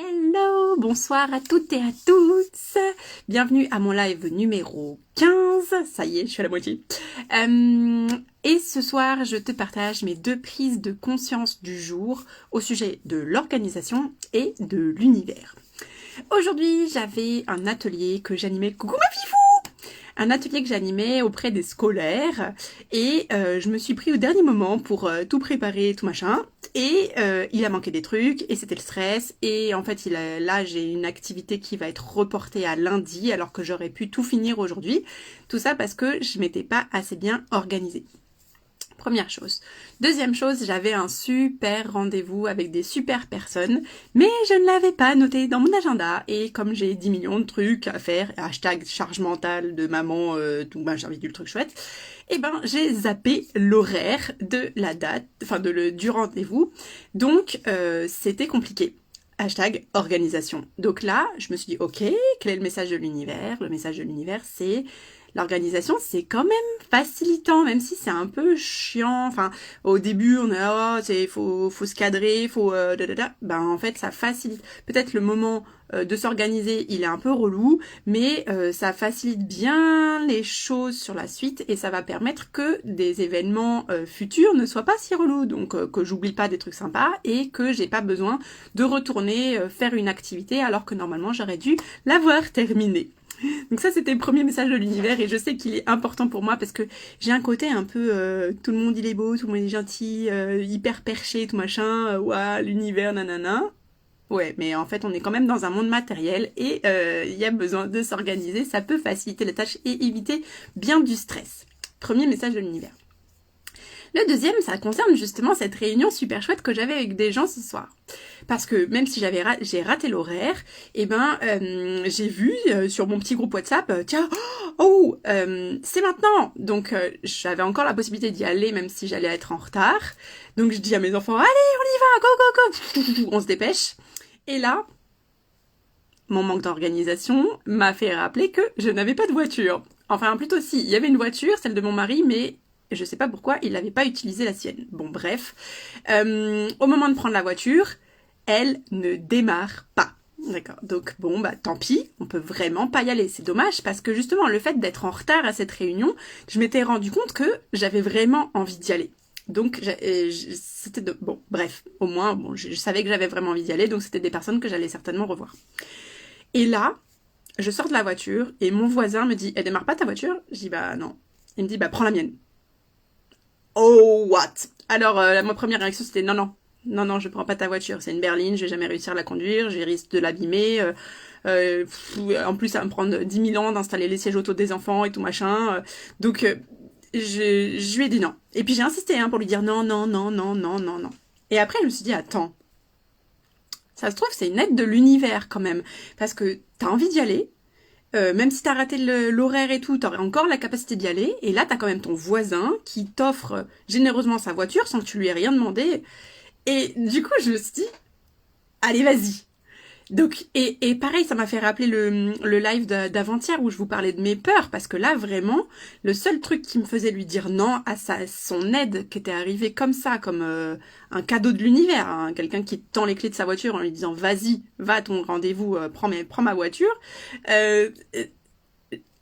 Hello, bonsoir à toutes et à tous. Bienvenue à mon live numéro 15. Ça y est, je suis à la moitié. Et ce soir, je te partage mes deux prises de conscience du jour au sujet de l'organisation et de l'univers. Aujourd'hui, j'avais un atelier que j'animais. Coucou ma fifou! Un atelier que j'animais auprès des scolaires et je me suis pris au dernier moment pour tout préparer, tout machin. Et il a manqué des trucs et c'était le stress. Et en fait, là, j'ai une activité qui va être reportée à lundi alors que j'aurais pu tout finir aujourd'hui. Tout ça parce que je m'étais pas assez bien organisée. Première chose. Deuxième chose, j'avais un super rendez-vous avec des super personnes, mais je ne l'avais pas noté dans mon agenda. Et comme j'ai 10 millions de trucs à faire, hashtag charge mentale de maman, tout machin, le truc chouette, et ben j'ai zappé l'horaire de la date, enfin du rendez-vous. Donc c'était compliqué. Hashtag organisation. Donc là, je me suis dit, ok, quel est le message de l'univers? Le message de l'univers, c'est l'organisation, c'est quand même facilitant, même si c'est un peu chiant. Enfin, au début, on est là, faut se cadrer, Ben, en fait, ça facilite. Peut-être le moment de s'organiser, il est un peu relou, mais ça facilite bien les choses sur la suite et ça va permettre que des événements futurs ne soient pas si relous. Donc, que j'oublie pas des trucs sympas et que j'ai pas besoin de retourner faire une activité alors que normalement j'aurais dû l'avoir terminée. Donc ça, c'était le premier message de l'univers et je sais qu'il est important pour moi parce que j'ai un côté un peu tout le monde il est beau, tout le monde est gentil, hyper perché, tout machin, ouah, l'univers, nanana. Ouais, mais en fait, on est quand même dans un monde matériel et il y a besoin de s'organiser, ça peut faciliter la tâche et éviter bien du stress. Premier message de l'univers. Le deuxième, ça concerne justement cette réunion super chouette que j'avais avec des gens ce soir. Parce que même si j'ai raté l'horaire, eh ben j'ai vu sur mon petit groupe WhatsApp, tiens, c'est maintenant. Donc j'avais encore la possibilité d'y aller même si j'allais être en retard. Donc je dis à mes enfants, allez, on y va, go, go, go, on se dépêche. Et là, mon manque d'organisation m'a fait rappeler que je n'avais pas de voiture. Enfin, plutôt si, il y avait une voiture, celle de mon mari, mais je sais pas pourquoi il n'avait pas utilisé la sienne. Bon, bref. Au moment de prendre la voiture, elle ne démarre pas. D'accord. Donc bon, bah tant pis, on peut vraiment pas y aller. C'est dommage parce que justement, le fait d'être en retard à cette réunion, je m'étais rendu compte que j'avais vraiment envie d'y aller. Donc c'était bon, bref, au moins bon, je savais que j'avais vraiment envie d'y aller, donc c'était des personnes que j'allais certainement revoir. Et là, je sors de la voiture et mon voisin me dit, elle démarre pas ta voiture? Je dis bah non. Il me dit bah prends la mienne. Oh what? Alors ma première réaction c'était non non. Non, je prends pas ta voiture, c'est une berline, je vais jamais réussir à la conduire, j'ai risque de l'abîmer. En plus, ça va me prendre 10 000 ans d'installer les sièges auto des enfants et tout machin. Donc, je lui ai dit non. Et puis j'ai insisté pour lui dire non, non, non, non, non, non, non. Et après, je me suis dit, attends, ça se trouve, c'est une aide de l'univers quand même. Parce que t'as envie d'y aller, même si t'as raté l'horaire et tout, t'aurais encore la capacité d'y aller. Et là, t'as quand même ton voisin qui t'offre généreusement sa voiture sans que tu lui aies rien demandé. Et du coup, je me suis dit, allez, vas-y. Donc, et pareil, ça m'a fait rappeler le live d'avant-hier où je vous parlais de mes peurs, parce que là, vraiment, le seul truc qui me faisait lui dire non à son aide qui était arrivée comme ça, comme un cadeau de l'univers, quelqu'un qui tend les clés de sa voiture en lui disant vas-y, va à ton rendez-vous, prends ma voiture. Le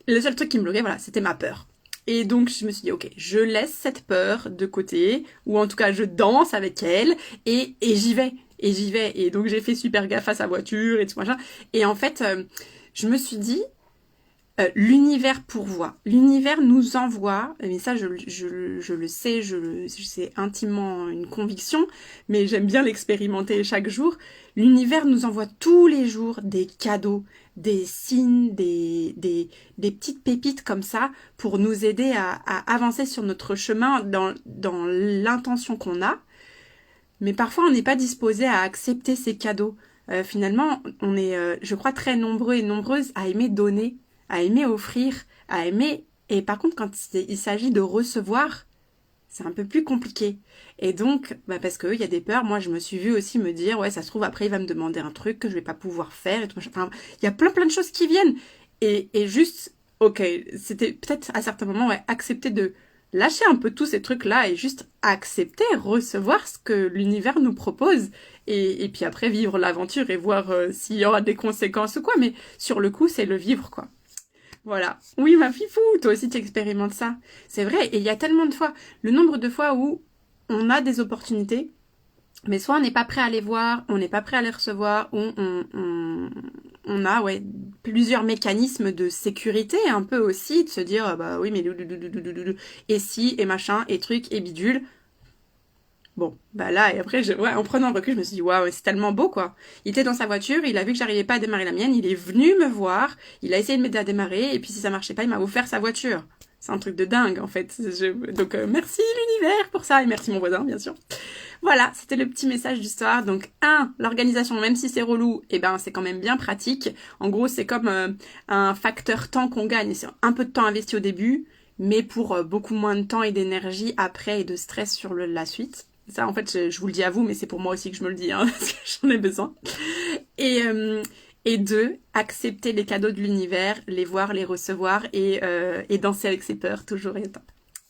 seul truc qui me bloquait, voilà, c'était ma peur. Et donc, je me suis dit, ok, je laisse cette peur de côté, ou en tout cas, je danse avec elle, et j'y vais. Et j'y vais. Et donc, j'ai fait super gaffe à sa voiture et tout machin. Et en fait, je me suis dit, l'univers pourvoit. L'univers nous envoie, mais ça, je le sais, c'est intimement une conviction, mais j'aime bien l'expérimenter chaque jour. L'univers nous envoie tous les jours des cadeaux, des signes, des petites pépites comme ça pour nous aider à avancer sur notre chemin dans l'intention qu'on a. Mais parfois, on n'est pas disposé à accepter ces cadeaux. Finalement, on est, je crois, très nombreux et nombreuses à aimer donner, à aimer offrir, à aimer... Et par contre, quand il s'agit de recevoir, c'est un peu plus compliqué. Et donc, parce qu'il y a des peurs, moi je me suis vue aussi me dire, ouais, ça se trouve, après il va me demander un truc que je vais pas pouvoir faire et tout. Enfin, il y a plein de choses qui viennent. Et juste, ok, c'était peut-être à certains moments, ouais, accepter de lâcher un peu tous ces trucs-là et juste accepter, recevoir ce que l'univers nous propose. Et puis après, vivre l'aventure et voir s'il y aura des conséquences ou quoi. Mais sur le coup, c'est le vivre, quoi. Voilà. Oui, ma fifou, toi aussi tu expérimentes ça. C'est vrai, et il y a tellement de fois, le nombre de fois où on a des opportunités, mais soit on n'est pas prêt à les voir, on n'est pas prêt à les recevoir, ou on a plusieurs mécanismes de sécurité un peu aussi, de se dire, ah bah oui, mais et si, et machin, et truc, et bidule. Bon, bah là, et après, en prenant le recul, je me suis dit, waouh, c'est tellement beau, quoi. Il était dans sa voiture, il a vu que j'arrivais pas à démarrer la mienne, il est venu me voir, il a essayé de m'aider à démarrer, et puis si ça marchait pas, il m'a offert sa voiture. C'est un truc de dingue, en fait. Donc, merci l'univers pour ça, et merci mon voisin, bien sûr. Voilà, c'était le petit message du soir. Donc, l'organisation, même si c'est relou, eh ben, c'est quand même bien pratique. En gros, c'est comme un facteur temps qu'on gagne. C'est un peu de temps investi au début, mais pour beaucoup moins de temps et d'énergie après et de stress sur la suite. Ça, en fait, je vous le dis à vous, mais c'est pour moi aussi que je me le dis, hein, parce que j'en ai besoin. Et deux, accepter les cadeaux de l'univers, les voir, les recevoir et danser avec ses peurs, toujours et autant.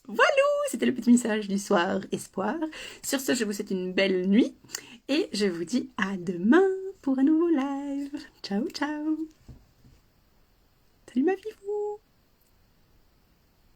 Voilà, c'était le petit message du soir, espoir. Sur ce, je vous souhaite une belle nuit et je vous dis à demain pour un nouveau live. Ciao, ciao. Salut ma fille.